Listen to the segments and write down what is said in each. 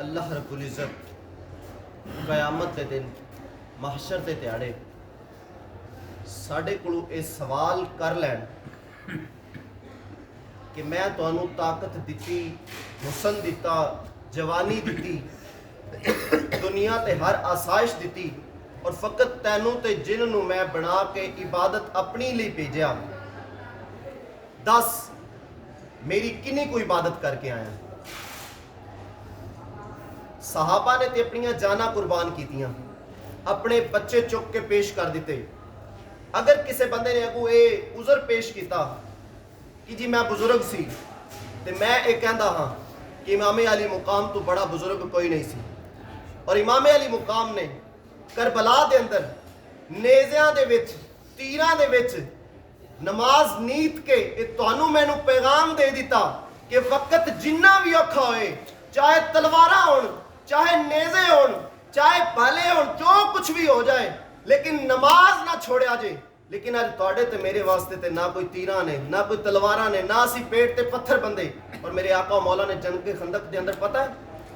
اللہ رب العزت قیامت کے دن محشر کے تیاڑے ساڈے کولوں یہ سوال کر لین کہ میں تانوں طاقت دیتی، حسن دیتا، جوانی دیتی، دنیا تے ہر آسائش دیتی، اور فقط تینوں تے جن نوں میں بنا کے عبادت اپنی لی بھیجیا، دس میری کنی کو عبادت کر کے آیا؟ صحابہ نے تے اپنی جانا قربان کیتیاں، اپنے بچے چک کے پیش کر دیتے۔ اگر کسی بندے نے اگو اے عذر پیش کیتا کہ جی میں بزرگ سی تے میں اے کہندا ہاں کہ امام علی مقام تو بڑا بزرگ کوئی نہیں سی، اور امام علی مقام نے کربلا دے اندر نیزیاں دے وچ تیراں دے وچ نماز نیت کے تانوں مینوں پیغام دے دیتا کہ وقت جنہ بھی اوکھا ہوئے، چاہے تلواراں ہون، چاہے نیزے ہون، چاہے بھالے ہون، جو کچھ بھی ہو جائے، لیکن نماز نہ چھوڑیا جے۔ لیکن اج تواڈے تے میرے واسطے تے نہ کوئی تیراں نے، نہ کوئی تلواراں نے، نہ اسی پیٹ تے پتھر بندے۔ اور میرے آقا مولا نے جنگ کے خندق دے اندر پتہ ہے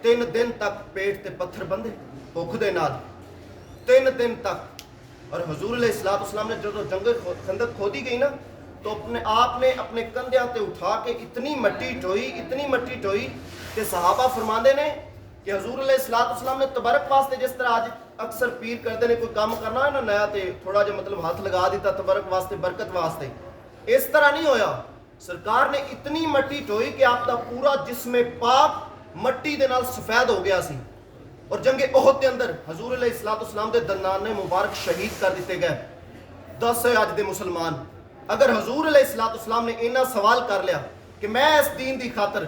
3 دن تک پیٹ تے پتھر بندے بھوک دے نال، 3 دن تک۔ اور حضور علیہ السلام نے جب جنگ خندق کھودی گئی نا تو آپ نے اپنے کندھیاں تے اٹھا کے اتنی مٹی ٹوئی کہ صحابہ فرماندے نے کہ حضور علیہ السلام نے تبرک واسطے، جس طرح آج اکثر پیر کرتے نے کوئی کام کرنا ہے نا نیا تے تھوڑا جا مطلب ہاتھ لگا دیتا تبرک واسطے، برکت واسطے، اس طرح نہیں ہویا۔ سرکار نے اتنی مٹی ٹوئی کہ آپ دا پورا جسم پاک مٹی دے نال سفید ہو گیا سی۔ اور جنگ احد کے اندر حضور علیہ السلام دے دندان مبارک شہید کر دیتے گئے۔ دس ہے اج دے مسلمان، اگر حضور علیہ السلام نے اینا سوال کر لیا کہ میں اس دین دی خاطر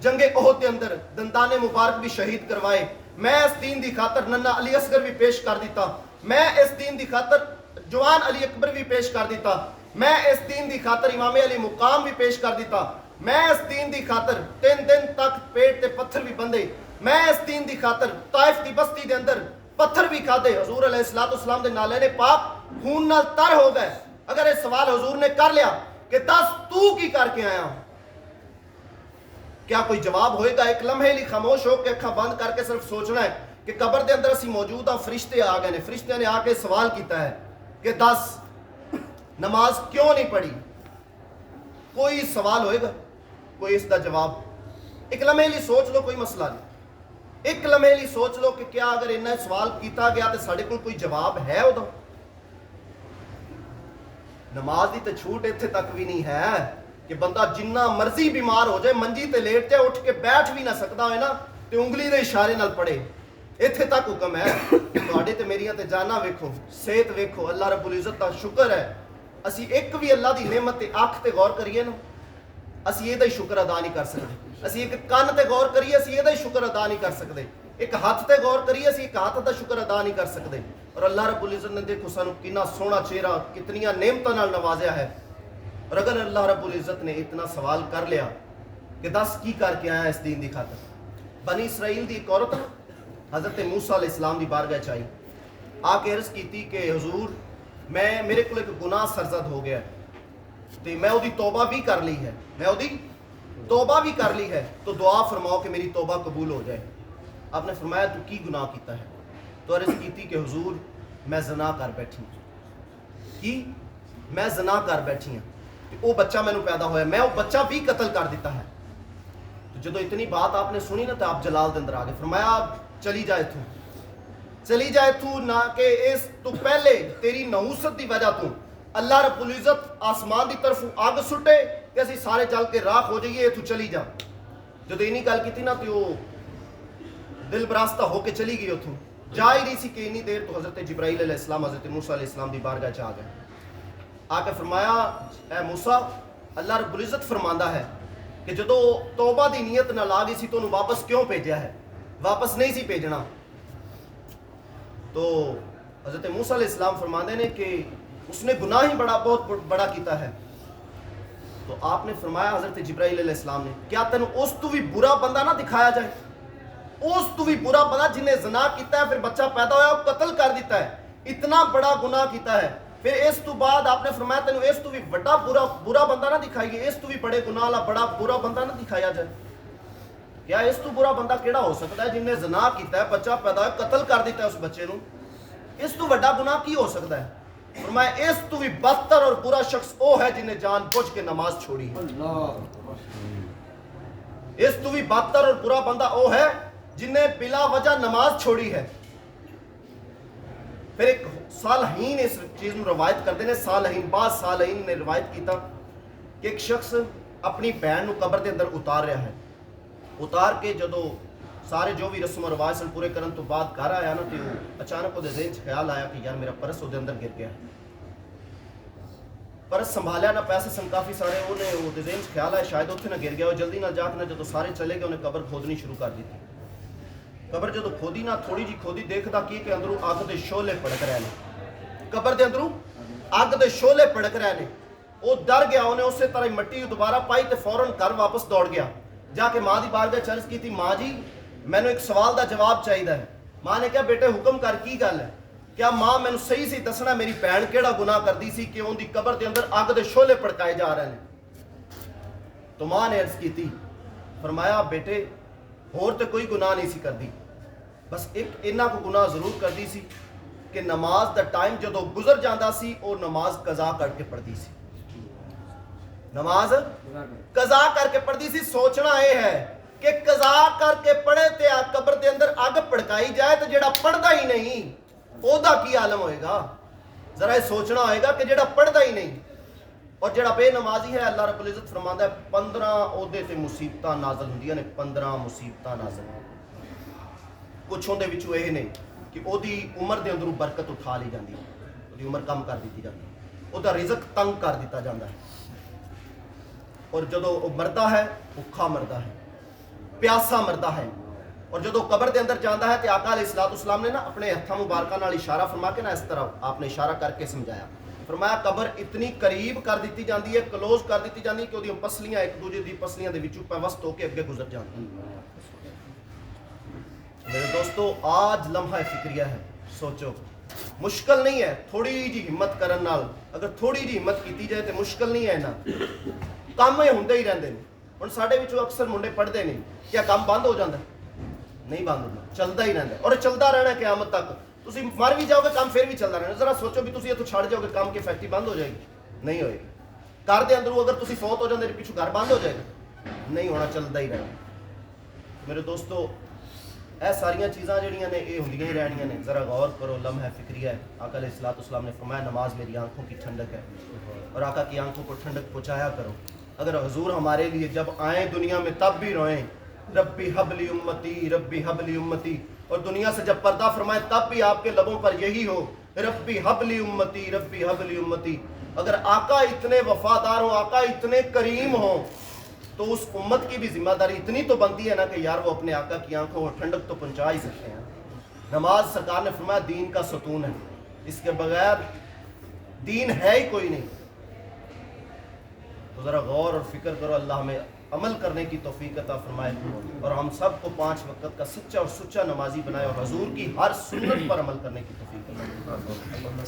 جنگ احد کے اندر دندان مبارک بھی شہید کروائے، میں اس دین دی خاطر ننا علی اصغر بھی پیش کر دیتا، میں اس دین دی خاطر جوان علی اکبر بھی پیش کر دیتا، میں اس دین دی خاطر امام علی مقام بھی پیش کر دیتا، میں اس دین دی خاطر 3 دن تک پیٹ تے پتھر بھی بندے، میں اس دین دی خاطر طائف دی بستی دے اندر پتھر بھی کھادے۔ حضور علیہ السلام دے نالے نے پاک خون نال تر ہو گئے۔ اگر یہ سوال حضور نے کر لیا کہ دس تو کی کر کے آیا، کیا کوئی جواب ہوئے گا؟ ایک لمحے لیے خاموش ہو کے اکھاں بند کر کے صرف سوچنا ہے کہ قبر دے اندر اسی موجود ہاں، فرشتے آ گئے نے، فرشتے نے آ کے سوال کیتا ہے کہ دس نماز کیوں نہیں پڑھی؟ کوئی سوال ہوئے گا؟ کوئی اس دا جواب؟ ایک لمحے لیے سوچ لو، کوئی مسئلہ نہیں، ایک لمحے لیے سوچ لو کہ کیا اگر انہیں سوال کیتا گیا تو ساڑھے کو کوئی جواب ہے ہو دا؟ نماز دی تے چھوٹ ایتھے تک بھی نہیں ہے کہ بندہ جنہ مرضی بیمار ہو جائے، منجی تے لیٹ جائے، اٹھ کے بیٹھ بھی نہ سکتا ہے نا تے انگلی دے اشارے نال پڑے، ایتھے تک حکم ہے۔ تواڈے تے میریاں تے جانا ویکھو، صحت ویکھو، اللہ رب العزت دا شکر ہے اسی ایک بھی اللہ دی نعمت تے اکھ تے غور کریے نا، اسی یہ دا ہی شکر ادا نہیں کر سکتے۔ اسی ایک کان تے غور کریے، اسی یہ دا ہی شکر ادا نہیں کر سکتے۔ ایک ہاتھ تے غور کریے، اسی ایک ہاتھ دا شکر ادا نہیں کر سکتے۔ اور اللہ رب العزت نے دیکھو سانو کتنا سونا چہرہ، کتنیاں نعمتاں نال نوازیا ہے۔ اور اگر اللہ رب العزت نے اتنا سوال کر لیا کہ دس کی کر کے آیا اس دین دی خاطر؟ بنی اسرائیل دی ایک عورت حضرت موسیٰ علیہ السلام دی بارگاہ چائی آ کے عرض کیتی کہ حضور میرے کو ایک گناہ سرزد ہو گیا ہے تے میں او دی توبہ بھی کر لی ہے، تو دعا فرماؤ کہ میری توبہ قبول ہو جائے۔ آپ نے فرمایا تو کی گناہ کیتا ہے؟ تو عرض کیتی کہ حضور میں زنا کر بیٹھی ہوں۔ میں زنا کر بیٹھی ہوں، وہ بچہ میں نے پیدا ہویا، میں وہ بچہ بھی قتل کر دیتا ہے۔ تو جدو اتنی بات آپ نے سنی نا تو آپ جلال دے اندر آ گئے، فرمایا چلی جائے تو نہ کہ اس تو پہلے تیری نحوست دی وجہ تو اللہ رب العزت آسمان دی طرف آگ سٹے کہ اسی سارے جل کے راکھ ہو جائیے، تو چلی جا۔ جدو اینی گل کی تھی نا تو وہ دل براستہ ہو کے چلی گئی، اتوں جا ہی رہی سی کہ اتنی دیر تو حضرت جبرائیل علیہ السلام حضرت موسیٰ علیہ السلام دی بارگاہ چ آ گئے۔ آ کے فرمایا اے موسیٰ، اللہ رب العزت فرماندا ہے کہ جدو توبہ دی نیت نہ لا گئی سی تو انہوں واپس کیوں بھیجا ہے؟ واپس نہیں سی بھیجنا۔ تو حضرت موسیٰ علیہ السلام فرماندے نے کہ اس نے گناہ ہی بہت بڑا کیتا ہے۔ تو آپ نے فرمایا حضرت جبرائیل علیہ السلام نے، کیا تینوں اس تو بھی برا بندہ نہ دکھایا جائے؟ اس تو بھی برا بندہ جنہیں زنا کیتا ہے، پھر بچہ پیدا ہوا وہ قتل کر دیتا ہے، اتنا بڑا گناہ کیتا ہے، پھر اس تو بعد آپ نے فرمایا تینوں اس تو بھی بڑا برا بندہ نہ دکھائیے، اس تو بھی بڑے گناہ والا بڑا برا بندہ نہ دکھایا جائے۔ کیا اس تو برا بندہ کیڑا ہو سکتا ہے جن نے زنا کیتا ہے, بچہ پیدا ہے, قتل کر دیتا ہے اس بچے نو, اس تو بڑا گناہ کی ہو سکتا ہے؟ فرمایا اس تو بھی بدتر اور برا شخص وہ ہے جن نے جان بوجھ کے نماز چھوڑی ہے. اس تو بھی بدتر اور برا بندہ وہ ہے جن نے بلا وجہ نماز چھوڑی ہے. پھر ایک صالحین اس چیز میں روایت کرتے ہیں, صالحین بعض صالحین نے روایت کیتا کہ ایک شخص اپنی بہن نو قبر دے اندر اتار رہا ہے, اتار کے جدو سارے جو بھی رسم و رواج سن پورے کرن تو بعد گھر آیا نا, تو اچانک وہ ذہن چ خیال آیا کہ یار میرا پرس وہ اندر گر گیا, پرس سنبھالیا نہ, پیسے سن کافی سارے, انہیں وہ ذہن چ خیال آیا شاید اتنے نہ گر گیا, وہ جلدی نہ جا کے نہ جدو سارے چلے گئے انہیں قبر کھودنی شروع کر دی تھی. قبر جدو کھودی نہ تھوڑی جی کھودی, دیکھدا کی کہ اندروں اگ دے شعلے پڑک رہے ہیں, قبر دے اندروں اگ دے شعلے پڑک رہے ہیں. وہ ڈر گیا, انہیں اسی طرح مٹی دوبارہ پائی تے فوراً گھر واپس دوڑ گیا, جا کے ماں دی بارگاہ عرض کی تھی, ماں جی مینوں ایک سوال دا جواب چاہیے ہے. ماں نے کہا بیٹے حکم کر, کی گل ہے؟ کیا ماں مینوں صحیح سی دسنا میری بہن کیڑا گناہ کردی سی کہ ان دی قبر دے اندر اگ دے شعلے پڑکائے جا رہے ہیں؟ تو ماں نے عرض کی تھی, فرمایا بیٹے ہور تے کوئی گناہ نہیں سی کردی, بس ایک انہاں کو گناہ ضرور کردی سی کہ نماز دا ٹائم جدو گزر جاندہ سی اور نماز قضا کر کے پڑھ دی سی, نماز قضا کر کے پڑھ دی سی. سوچنا یہ ہے کہ قضا کر کے پڑھے تے قبر دے اندر اگ پڑکائی جائے تو جڑا پڑھدا ہی نہیں او دا کی عالم ہوئے گا؟ ذرا یہ سوچنا ہوئے گا کہ جڑا پڑھدا ہی نہیں اور جڑا بے نمازی ہے, اللہ رب العزت فرماندا ہے 15 اودے تے مصیبتاں نازل ہوندیاں نے, 15 مصیبتاں نازل. کچھ ہوندے وچوں یہ نہیں کہ او دی عمر دے اندروں برکت اٹھا لی جاندی ہے, او دی عمر کم کر دیتی جاندی ہے, او دا رزق تنگ کر دیتا جاندا ہے, اور جدو وہ مردہ ہے بھوکا مردہ ہے, پیاسا مردہ ہے, اور جدو قبر دے اندر جاندا ہے تو آقا علیہ الصلوۃ والسلام نے نا اپنے ہتھاں مبارکاں نال اشارہ فرما کے نا اس طرح آپ نے اشارہ کر کے سمجھایا, فرمایا قبر اتنی قریب کر دیتی جاندی ہے, کلوز کر دیتی جاندی ہے کہ وہ پسلیاں ایک دوجے دی پسلیاں دے وچوں پیوست ہو کے اگے گزر جاندی. میرے دوستو آج لمحہ فکریہ ہے, سوچو مشکل نہیں ہے, تھوڑی جی ہمت کرن نال اگر تھوڑی جی ہمت کیتی جائے تو مشکل نہیں ہے نا, کام ہوندے ہی رہندے نے. ہن ساڈے وچوں اکثر منڈے پڑھدے نہیں, کیا کام بند ہو جاندا ہے؟ نہیں بند ہونا, چلدا ہی رہندا ہے, اور چلدا رہنا قیامت تک. تسی مر بھی جاؤ گے کام پھر بھی چلدا رہنا. ذرا سوچو بھی تسی اتوں چھڑ جاؤ گے کام کی فیکٹری بند ہو جائے گی؟ نہیں ہوئے گی. گھر دے اندروں اگر تسی فوت ہو جاندے پیچھے گھر بند ہو جائے گا؟ نہیں ہونا, چلدا ہی رہنا. میرے دوستو اے ساریاں چیزاں جڑیاں نے یہ ہوندیاں ہی رہنیاں نے. ذرا غور کرو, لمحہ فکریہ ہے. آقا علیہ الصلوۃ والسلام نے فرمایا نماز میری آنکھوں کی ٹھنڈک ہے, اور آقا کی آنکھوں کو ٹھنڈک پہنچایا کرو. اگر حضور ہمارے لیے جب آئیں دنیا میں تب بھی روئیں ربی حبلی امتی ربی حبلی امتی, اور دنیا سے جب پردہ فرمائے تب بھی آپ کے لبوں پر یہی ہو ربی حبلی امتی ربی حبلی امتی. اگر آقا اتنے وفادار ہوں, آقا اتنے کریم ہوں, تو اس امت کی بھی ذمہ داری اتنی تو بنتی ہے نا کہ یار وہ اپنے آقا کی آنکھوں کو ٹھنڈک تو پہنچا ہی سکتے ہیں. نماز سرکار نے فرمایا دین کا ستون ہے, اس کے بغیر دین ہے ہی کوئی نہیں. تو ذرا غور اور فکر کرو, اللہ ہمیں عمل کرنے کی توفیق عطا فرمائے, اور ہم سب کو 5 وقت کا سچا اور سچا نمازی بنائے, اور حضور کی ہر سنت پر عمل کرنے کی توفیق عطا فرمائے.